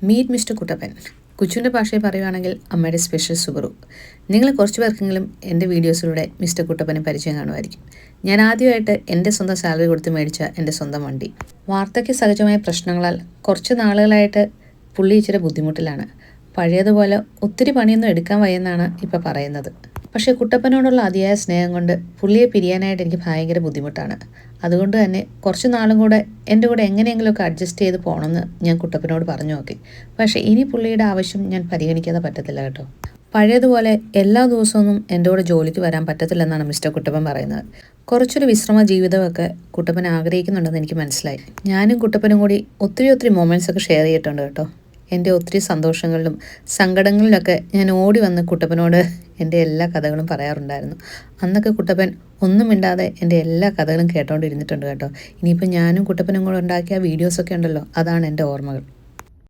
Meet mister Kuttappan. കൊച്ചുവിൻ്റെ ഭാഷയിൽ പറയുകയാണെങ്കിൽ അമ്മയുടെ സ്പെഷ്യൽ സുബ്രു. നിങ്ങൾ കുറച്ച് പേർക്കെങ്കിലും എൻ്റെ വീഡിയോസിലൂടെ മിസ്റ്റർ കുട്ടപ്പനെ പരിചയം കാണുമായിരിക്കും. ഞാൻ ആദ്യമായിട്ട് എൻ്റെ സ്വന്തം സാലറി കൊടുത്ത് മേടിച്ച എൻ്റെ സ്വന്തം വണ്ടി. വാർദ്ധക്യ സഹജമായ പ്രശ്നങ്ങളാൽ കുറച്ച് നാളുകളായിട്ട് പുള്ളി ഇച്ചിരി ബുദ്ധിമുട്ടിലാണ്. പഴയതുപോലെ ഒത്തിരി പണിയൊന്നും എടുക്കാൻ വയ്യെന്നാണ് ഇപ്പോൾ പറയുന്നത്. പക്ഷേ കുട്ടപ്പനോടുള്ള അതിയായ സ്നേഹം കൊണ്ട് പുള്ളിയെ പിരിയാനായിട്ട് എനിക്ക് ഭയങ്കര ബുദ്ധിമുട്ടാണ്. അതുകൊണ്ട് തന്നെ കുറച്ച് നാളും കൂടെ എൻ്റെ കൂടെ എങ്ങനെയെങ്കിലുമൊക്കെ അഡ്ജസ്റ്റ് ചെയ്ത് പോകണമെന്ന് ഞാൻ കുട്ടപ്പനോട് പറഞ്ഞു നോക്കി. പക്ഷേ ഇനി പുള്ളിയുടെ ആവശ്യം ഞാൻ പരിഗണിക്കാതെ പറ്റത്തില്ല കേട്ടോ. പഴയതുപോലെ എല്ലാ ദിവസമൊന്നും എൻ്റെ കൂടെ ജോലിക്ക് വരാൻ പറ്റത്തില്ലെന്നാണ് മിസ്റ്റർ കുട്ടപ്പൻ പറയുന്നത്. കുറച്ചൊരു വിശ്രമ ജീവിതമൊക്കെ കുട്ടപ്പൻ ആഗ്രഹിക്കുന്നുണ്ടെന്ന് എനിക്ക് മനസ്സിലായി. ഞാനും കുട്ടപ്പനും കൂടി ഒത്തിരി മൊമെൻറ്റ്സ് ഒക്കെ ഷെയർ ചെയ്തിട്ടുണ്ട് കേട്ടോ. എൻ്റെ ഒത്തിരി സന്തോഷങ്ങളിലും സങ്കടങ്ങളിലൊക്കെ ഞാൻ ഓടി വന്ന് കുട്ടപ്പനോട് എൻ്റെ എല്ലാ കഥകളും പറയാറുണ്ടായിരുന്നു. അന്നൊക്കെ കുട്ടപ്പൻ ഒന്നും മിണ്ടാതെ എൻ്റെ എല്ലാ കഥകളും കേട്ടോണ്ടിരുന്നിട്ടുണ്ട് കേട്ടോ. ഇനിയിപ്പോൾ ഞാനും കുട്ടപ്പനും കൂടെ ഉണ്ടാക്കിയ വീഡിയോസൊക്കെ ഉണ്ടല്ലോ, അതാണ് എൻ്റെ ഓർമ്മകൾ.